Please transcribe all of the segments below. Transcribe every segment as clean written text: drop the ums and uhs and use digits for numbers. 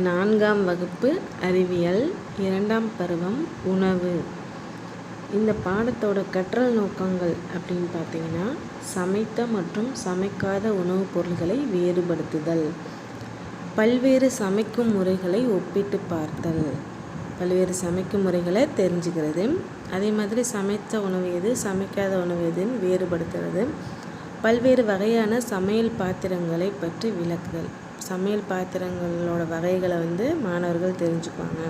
4ஆம் வகுப்பு அறிவியல் 2ஆம் பருவம் உணவு. இந்த பாடத்தோட கற்றல் நோக்கங்கள் அப்படின்னு பார்த்தீங்கன்னா, சமைத்த மற்றும் சமைக்காத உணவுப் பொருள்களை வேறுபடுத்துதல், பல்வேறு சமைக்கும் முறைகளை ஒப்பிட்டு பார்த்தல், பல்வேறு சமைக்கும் முறைகளை தெரிஞ்சுக்கிறது, அதே மாதிரி சமைத்த உணவு எது சமைக்காத உணவு எதுன்னு வேறுபடுத்துறது, பல்வேறு வகையான சமையல் பாத்திரங்களை பற்றி விளக்குதல். சமையல் பாத்திரங்களோட வகைகளை மாணவர்கள் தெரிஞ்சுக்குவாங்க.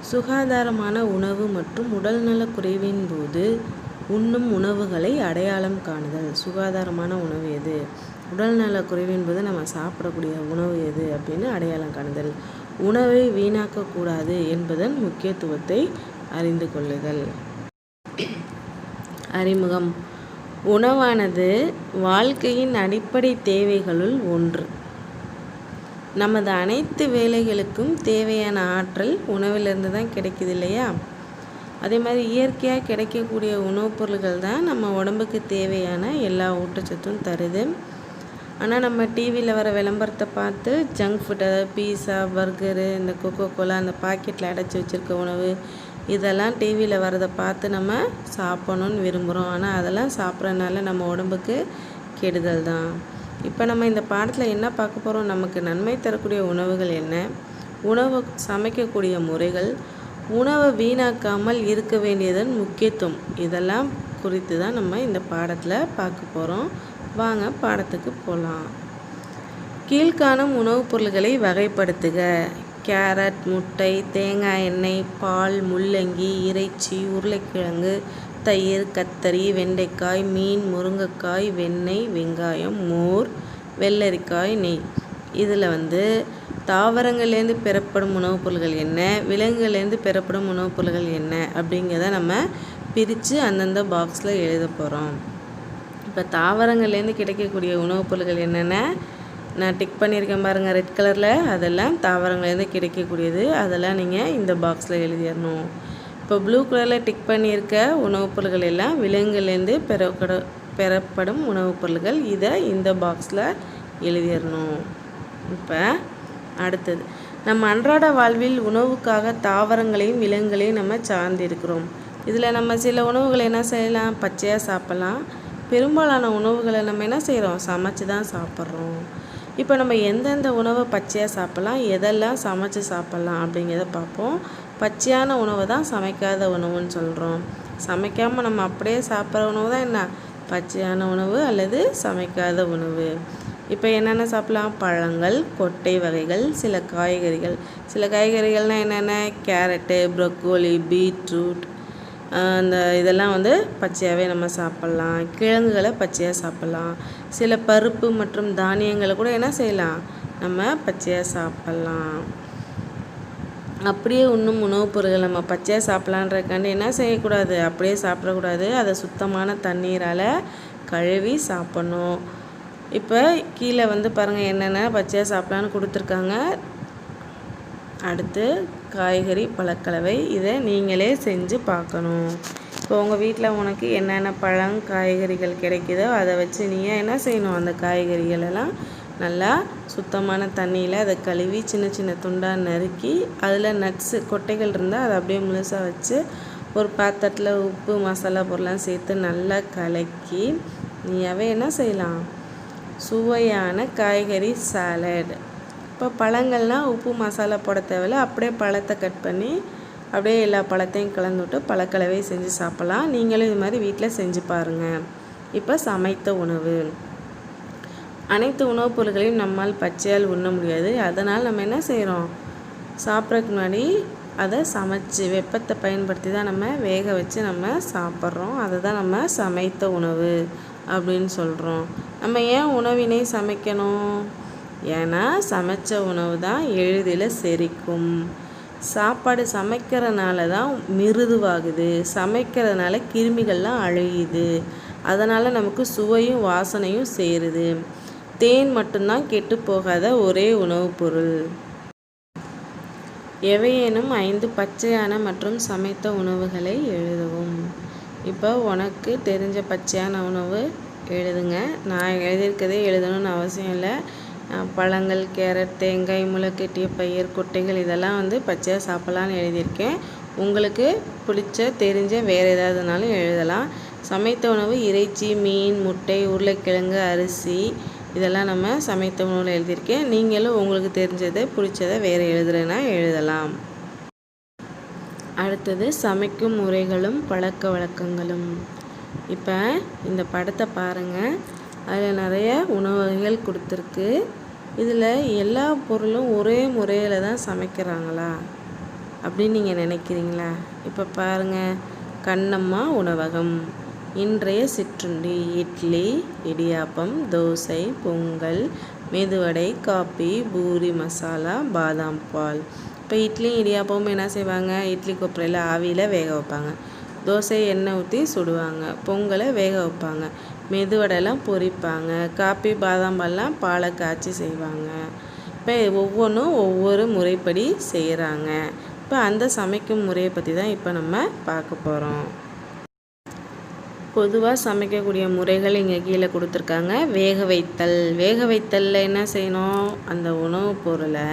சுகாதாரமான உணவு மற்றும் உடல்நல குறைவின் போது உண்ணும் உணவுகளை அடையாளம் காணுதல். சுகாதாரமான உணவு எது, உடல்நல குறைவின் போது நம்ம சாப்பிடக்கூடிய உணவு எது அப்படின்னு அடையாளம் காணுதல், உணவை வீணாக்கக்கூடாது என்பதன் முக்கியத்துவத்தை அறிந்து கொள்ளுதல். அறிமுகம். உணவானது வாழ்க்கையின் அடிப்படை தேவைகளுள் ஒன்று. நமது அனைத்து வேலைகளுக்கும் தேவையான ஆற்றல் உணவிலிருந்து தான் கிடைக்குது இல்லையா? அதே மாதிரி இயற்கையாக கிடைக்கக்கூடிய உணவுப் பொருள்கள் தான் நம்ம உடம்புக்கு தேவையான எல்லா ஊட்டச்சத்தும் தருது. ஆனால் நம்ம டிவியில் வர விளம்பரத்தை பார்த்து ஜங்க் ஃபுட், அதாவது பீஸா, பர்கரு, இந்த கொக்கோ கோலா, அந்த பாக்கெட்டில் அடைச்சி வச்சுருக்க உணவு, இதெல்லாம் டிவியில் வரதை பார்த்து நம்ம சாப்பிடணுன்னு விரும்புகிறோம். ஆனால் அதெல்லாம் சாப்பிட்றதுனால நம்ம உடம்புக்கு கெடுதல் தான். இப்போ நம்ம இந்த பாடத்தில் என்ன பார்க்க போகிறோம், நமக்கு நன்மை தரக்கூடிய உணவுகள் என்ன, உணவு சமைக்கக்கூடிய முறைகள், உணவை வீணாக்காமல் இருக்க வேண்டியதன் முக்கியத்துவம், இதெல்லாம் குறித்து தான் நம்ம இந்த பாடத்தில் பார்க்க போகிறோம். வாங்க பாடத்துக்கு போகலாம். கீழ்காணும் உணவுப் பொருள்களை வகைப்படுத்துக. கேரட், முட்டை, தேங்காய் எண்ணெய், பால், முள்ளங்கி, இறைச்சி, உருளைக்கிழங்கு, தயிர், கத்தரி, வெண்டைக்காய், மீன், முருங்கைக்காய், வெண்ணெய், வெங்காயம், மோர், வெள்ளரிக்காய், நெய். இதில் தாவரங்கள்லேருந்து பெறப்படும் உணவுப் பொருள்கள் என்ன, விலங்குகள்லேருந்து பெறப்படும் உணவுப் பொருள்கள் என்ன அப்படிங்கிறத நம்ம பிரித்து அந்தந்த பாக்ஸில் எழுத போகிறோம். இப்போ தாவரங்கள்லேருந்து கிடைக்கக்கூடிய உணவுப் பொருள்கள் என்னென்ன நான் டிக் பண்ணியிருக்கேன் பாருங்கள் ரெட் கலரில், அதெல்லாம் தாவரங்கள்லேருந்து கிடைக்கக்கூடியது. அதெல்லாம் நீங்கள் இந்த பாக்ஸில் எழுதிடணும். இப்போ ப்ளூ கலரில் டிக் பண்ணியிருக்க உணவுப் பொருள்கள் எல்லாம் விலங்குலேருந்து பெறப்படும் உணவுப் பொருள்கள். இதை இந்த பாக்ஸில் எழுதிடணும். இப்போ அடுத்தது, நம்ம அன்றாட வாழ்வில் உணவுக்காக தாவரங்களையும் விலங்குகளையும் நம்ம சார்ந்திருக்கிறோம். இதில் நம்ம சில உணவுகளை என்ன செய்யலாம், பச்சையாக சாப்பிட்லாம். பெரும்பாலான உணவுகளை நம்ம என்ன செய்கிறோம், சமைச்சு தான் சாப்பிட்றோம். இப்போ நம்ம எந்தெந்த உணவை பச்சையாக சாப்பிட்லாம், எதெல்லாம் சமைச்சு சாப்பிட்லாம் அப்படிங்கிறத பார்ப்போம். பச்சையான உணவை தான் சமைக்காத உணவுன்னு சொல்கிறோம். சமைக்காமல் நம்ம அப்படியே சாப்பிட்ற உணவு தான் என்ன, பச்சையான உணவு அல்லது சமைக்காத உணவு. இப்போ என்னென்ன சாப்பிட்லாம், பழங்கள், கொட்டை வகைகள், சில காய்கறிகள். சில காய்கறிகள்னால் என்னென்ன, கேரட்டு, ப்ரொக்கோலி, பீட்ரூட், இதெல்லாம் பச்சையாகவே நம்ம சாப்பிட்லாம். கிழங்குகளை பச்சையாக சாப்பிட்லாம். சில பருப்பு மற்றும் தானியங்களை கூட என்ன செய்யலாம், நம்ம பச்சையாக சாப்பிட்லாம். அப்படியே இன்னும் உணவுப் பொருட்கள் நம்ம பச்சையாக சாப்பிட்லான்றக்காண்டி என்ன செய்யக்கூடாது, அப்படியே சாப்பிடக்கூடாது. அதை சுத்தமான தண்ணீரால் கழுவி சாப்பிட்ணும். இப்போ கீழே பாருங்கள் என்னென்ன பச்சையாக சாப்பிட்லான்னு கொடுத்துருக்காங்க. அடுத்து காய்கறி பழக்கலவை, இதை நீங்களே செஞ்சு பார்க்கணும். இப்போ உங்கள் வீட்டில் உனக்கு என்னென்ன பழம் காய்கறிகள் கிடைக்குதோ அதை வச்சு நீங்கள் என்ன செய்யணும், அந்த காய்கறிகளெல்லாம் நல்லா சுத்தமான தண்ணியில் அதை கழுவி சின்ன சின்ன துண்டாக நறுக்கி, அதில் நட்ஸு கொட்டைகள் இருந்தால் அதை அப்படியே முழுசாக வச்சு ஒரு பாத்திரத்தில் உப்பு மசாலா பொருள்லாம் சேர்த்து நல்லா கலக்கி நீயாவே என்ன செய்யலாம், சுவையான காய்கறி சாலட். இப்போ பழங்கள்னால் உப்பு மசாலா போட தேவையில்லை, அப்படியே பழத்தை கட் பண்ணி அப்படியே எல்லா பழத்தையும் கலந்து விட்டு பழக்கலவை செஞ்சு சாப்பிட்லாம். நீங்களும் இது மாதிரி வீட்டில் செஞ்சு பாருங்கள். இப்போ சமைத்த உணவு. அனைத்து உணவுப் பொருட்களையும் நம்மால் பச்சையால் உண்ண முடியாது. அதனால் நம்ம என்ன செய்கிறோம், சாப்பிட்றதுக்கு முன்னாடி அதை சமைச்சு வெப்பத்தை பயன்படுத்தி தான் நம்ம வேக வச்சு நம்ம சாப்பிட்றோம். அதை தான் நம்ம சமைத்த உணவு அப்படின்னு சொல்கிறோம். நம்ம ஏன் உணவினை சமைக்கணும், ஏன்னா சமைச்ச உணவு தான் எளிதில் செரிக்கும். சாப்பாடு சமைக்கிறதுனால தான் மிருதுவாகுது, சமைக்கிறதுனால கிருமிகள்லாம் அழியுது. அதனால் நமக்கு சுவையும் வாசனையும் சேருது. தேன் மட்டும்தான் கெட்டு போகாத ஒரே உணவுப் பொருள். எவையேனும் 5 பச்சையான மற்றும் சமைத்த உணவுகளை எழுதவும். இப்போ உனக்கு தெரிஞ்ச பச்சையான உணவு எழுதுங்க. நான் எழுதியிருக்கதே எழுதணும்னு அவசியம் இல்லை. பழங்கள், கேரட், தேங்காய், முளைக்கட்டிய பயிர், கொட்டைகள் இதெல்லாம் வந்து பச்சையாக சாப்பிட்லான்னு எழுதியிருக்கேன். உங்களுக்கு பிடிச்ச தெரிஞ்ச வேறு ஏதாவதுனாலும் எழுதலாம். சமைத்த உணவு இறைச்சி, மீன், முட்டை, உருளைக்கிழங்கு, அரிசி இதெல்லாம் நம்ம சமைத்த உணவில் எழுதியிருக்கேன். நீங்களும் உங்களுக்கு தெரிஞ்சதை பிடிச்சதை வேறு எழுதுறேன்னா எழுதலாம். அடுத்தது சமைக்கும் முறைகளும் பழக்க வழக்கங்களும். இப்போ இந்த படத்தை பாருங்கள். அதில் நிறைய உணவு வகைகள் கொடுத்துருக்கு. இதில் எல்லா பொருளும் ஒரே முறையில் தான் சமைக்கிறாங்களா அப்படின்னு நீங்கள் நினைக்கிறீங்களா? இப்போ பாருங்கள், கண்ணம்மா உணவகம். இன்றைய சிற்றுண்டி இட்லி, இடியாப்பம், தோசை, பொங்கல், மெதுவடை, காப்பி, பூரி மசாலா, பாதாம் பால். இப்போ இட்லியும் இடியாப்பமும் என்ன செய்வாங்க? இட்லி கொப்பரையில் ஆவியில் வேக வைப்பாங்க. தோசை எண்ணெய் ஊற்றி சுடுவாங்க. பொங்கலை வேக வைப்பாங்க. மெதுவடைலாம் பொரிப்பாங்க. காப்பி, பாதாம் பால்லாம் பாலை காய்ச்சி செய்வாங்க. இப்போ ஒவ்வொன்றும் ஒவ்வொரு முறைப்படி செய்கிறாங்க. இப்போ அந்த சமைக்கும் முறையை பற்றி தான் இப்போ நம்ம பார்க்க போகிறோம். பொதுவாக சமைக்கக்கூடிய முறைகள் இங்கே கீழே கொடுத்துருக்காங்க. வேக வைத்தல். வேக வைத்தலில் என்ன செய்யணும்? அந்த உணவுப் பொருளை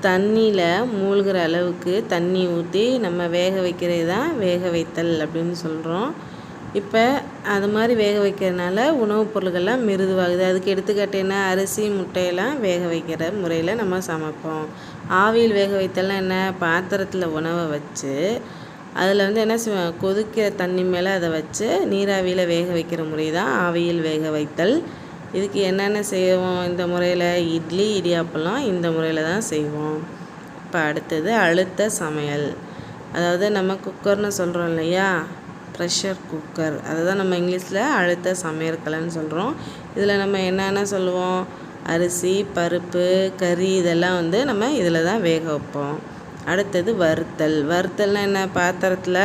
தண்ணியில் மூழ்கிற அளவுக்கு தண்ணி ஊற்றி நம்ம வேக வைக்கிறது தான் வேக வைத்தல் அப்படின்னு சொல்கிறோம். இப்போ அது மாதிரி வேக வைக்கிறதுனால உணவுப் பொருள்கள்லாம் மிருதுவாகுது. அதுக்கு எடுத்துக்காட்டு என்ன? அரிசி, முட்டையெல்லாம் வேக வைக்கிற முறையில் நம்ம சமைப்போம். ஆவியில் வேக வைத்தல்னால் என்ன? பாத்திரத்தில் உணவை வச்சு அதில் வந்து என்ன செய்வோம்? கொதிக்கிற தண்ணி மேலே அதை வச்சு நீராவியில் வேக வைக்கிற முறை தான் ஆவியில் வேக வைத்தல். இதுக்கு என்னென்ன செய்வோம்? இந்த முறையில் இட்லி, இடியாப்பெல்லாம் இந்த முறையில் தான் செய்வோம். இப்போ அடுத்தது அழுத்த சமையல். அதாவது நம்ம குக்கர்னு சொல்கிறோம் இல்லையா, ப்ரெஷர் குக்கர், அதை தான் நம்ம இங்கிலீஷில் அழுத்த சமையற்கலைன்னு சொல்கிறோம். இதில் நம்ம என்னென்ன சொல்லுவோம்? அரிசி, பருப்பு, கறி இதெல்லாம் வந்து நம்ம இதில் தான் வேக வைப்போம். அடுத்தது வறுத்தல். வறுத்தல்னால் என்ன? பாத்திரத்தில்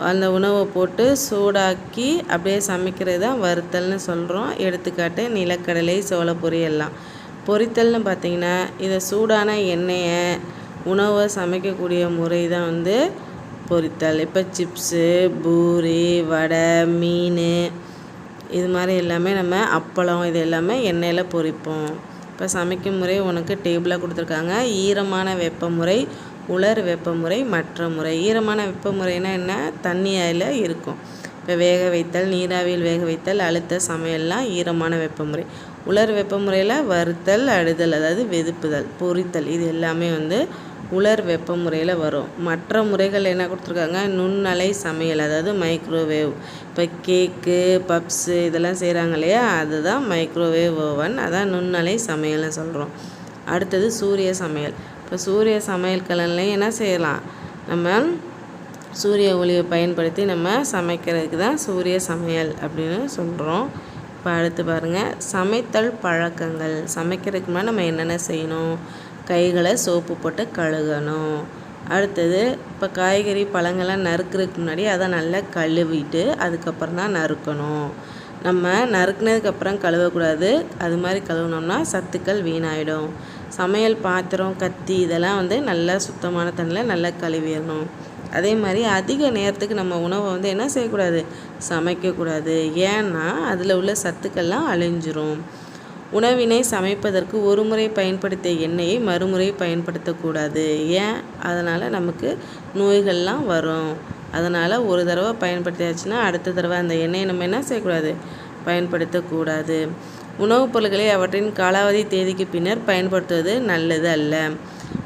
அந்த உணவை போட்டு சூடாக்கி அப்படியே சமைக்கிறது தான் வறுத்தல்னு சொல்கிறோம். எடுத்துக்காட்டு நிலக்கடலை, சோளப்பொரி எல்லாம். பொரித்தல்னு பார்த்திங்கன்னா இதை சூடான எண்ணெயை உணவை சமைக்கக்கூடிய முறை தான் வந்து பொரித்தல். இப்போ சிப்ஸு, பூரி, வடை, மீன் இது மாதிரி எல்லாமே நம்ம அப்பளம் இது எல்லாமே எண்ணெயில் பொரிப்போம். இப்போ சமைக்கும் முறை உனக்கு டேபிளாக கொடுத்துருக்காங்க. ஈரமான வெப்பமுறை, உலர் வெப்பமுறை, மற்ற முறை. ஈரமான வெப்பமுறைனா என்ன? தண்ணி அதில் இருக்கும். இப்போ வேக வைத்தல், நீராவியில் வேக வைத்தல், அழுத்த சமையல்லாம் ஈரமான வெப்பமுறை. உலர் வெப்பமுறையில் வறுத்தல், அடுதல் அதாவது வெதுப்புதல், பொரித்தல் இது எல்லாமே வந்து உலர் வெப்பமுறையில் வரும். மற்ற முறைகள் என்ன கொடுத்துருக்காங்க? நுண்ணலை சமையல் அதாவது மைக்ரோவேவ். இப்போ கேக்கு, பப்ஸு இதெல்லாம் செய்கிறாங்க இல்லையா, அதுதான் மைக்ரோவேவ் ஓவன், அதான் நுண்ணலை சமையல்னு சொல்கிறோம். அடுத்தது சூரிய சமையல். இப்போ சூரிய சமையல் கலன்லையும் என்ன செய்யலாம்? நம்ம சூரிய ஒளியை பயன்படுத்தி நம்ம சமைக்கிறதுக்கு தான் சூரிய சமையல் அப்படின்னு சொல்கிறோம். இப்போ அடுத்து பாருங்கள், சமைத்தல் பழக்கங்கள். சமைக்கிறதுக்கு முன்னாடி நம்ம என்னென்ன செய்யணும்? கைகளை சோப்பு போட்டு கழுகணும். அடுத்தது இப்போ காய்கறி, பழங்கள்லாம் நறுக்கிறதுக்கு முன்னாடி அதை நல்லா கழுவிட்டு அதுக்கப்புறம் தான் நறுக்கணும். நம்ம நறுக்குனதுக்கப்புறம் கழுவக்கூடாது. அது மாதிரி கழுவுனோம்னா சத்துக்கள் வீணாயிடும். சமையல் பாத்திரம், கத்தி இதெல்லாம் வந்து நல்லா சுத்தமான தண்ணியில் நல்லா கழுவிடணும். அதே மாதிரி அதிக நேரத்துக்கு நம்ம உணவை வந்து என்ன செய்யக்கூடாது? சமைக்கக்கூடாது. ஏன்னா அதில் உள்ள சத்துக்கள்லாம் அழிஞ்சிரும். உணவினை சமைப்பதற்கு ஒரு முறை பயன்படுத்திய எண்ணெயை மறுமுறை பயன்படுத்தக்கூடாது. ஏன்? அதனால் நமக்கு நோய்கள்லாம் வரும். அதனால் ஒரு தடவை பயன்படுத்தியாச்சுன்னா அடுத்த தடவை அந்த எண்ணெயை நம்ம என்ன செய்யக்கூடாது? பயன்படுத்தக்கூடாது. உணவுப் பொருட்களை அவற்றின் காலாவதி தேதிக்கு பின்னர் பயன்படுத்துவது நல்லது அல்ல.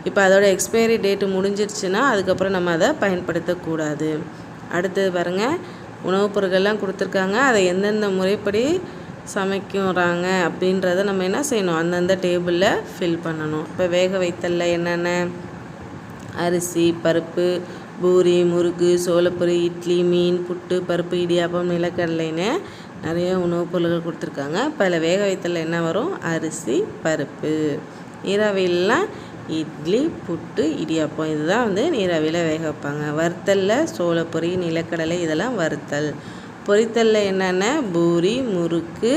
இப்போ அதோட எக்ஸ்பைரி டேட்டு முடிஞ்சிருச்சுன்னா அதுக்கப்புறம் நம்ம அதை பயன்படுத்தக்கூடாது. அடுத்தது பாருங்கள், உணவுப் பொருட்கள்லாம் கொடுத்துருக்காங்க. அதை எந்தெந்த முறைப்படி சமைக்கிறாங்க அப்படின்றத நம்ம என்ன செய்யணும்? அந்தந்த டேபிளில் ஃபில் பண்ணணும். இப்போ வேக வைத்தலில் என்னென்ன? அரிசி, பருப்பு, பூரி, முறுக்கு, சோளப்பொரி, இட்லி, மீன், புட்டு, பருப்பு, இடியாப்பம், நிலக்கடலைன்னு நிறைய உணவுப் பொருட்கள் கொடுத்துருக்காங்க. இப்போ அதில் வேக வைத்தலில் என்ன வரும்? அரிசி, பருப்பு. நீராவியெல்லாம் இட்லி, புட்டு, இடியாப்பம் இதுதான் வந்து நீராவியில் வேக வைப்பாங்க. வறுத்தலில் சோளப்பொரி, நிலக்கடலை இதெல்லாம் வறுத்தல். பொரித்தலில் என்னென்ன? பூரி, முறுக்கு,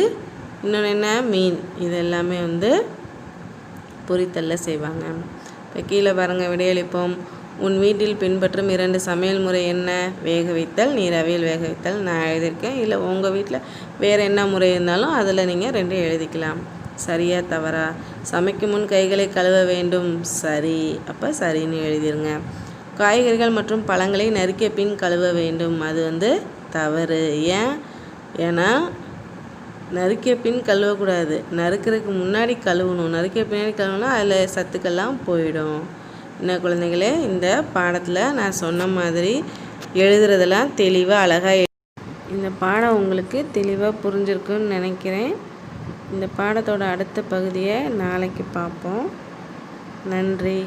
இன்னொன்று என்ன? மீன். இது எல்லாமே வந்து பொரித்தலில் செய்வாங்க. இப்போ கீழே பாருங்கள், விடையளிப்போம். உன் வீட்டில் பின்பற்றும் 2 சமையல் முறை என்ன? வேக வைத்தல், நீராவியில் வேக வைத்தல் நான் எழுதியிருக்கேன். இல்லை உங்கள் வீட்டில் வேறு என்ன முறை இருந்தாலும் அதில் நீங்கள் 2 எழுதிக்கலாம். சரியா தவறா? சமைக்கும் முன் கைகளை கழுவ வேண்டும். சரி. அப்போ சரின்னு எழுதிருங்க. காய்கறிகள் மற்றும் பழங்களை நறுக்கிய பின் கழுவ வேண்டும். அது தவறு. ஏன்னா நறுக்கிய பின் கழுவக்கூடாது. நறுக்கிறதுக்கு முன்னாடி கழுவணும். நறுக்கிய பின்னாடி கழுவுனா அதில் சத்துக்கெல்லாம் போயிடும். என்ன குழந்தைகளே, இந்த பாடத்தில் நான் சொன்ன மாதிரி எழுதுறதெல்லாம் தெளிவாக அழகாக இந்த பாடம் உங்களுக்கு தெளிவாக புரிஞ்சிருக்குன்னு நினைக்கிறேன். இந்த பாடத்தோட அடுத்த பகுதியை நாளைக்கு பார்ப்போம். நன்றி.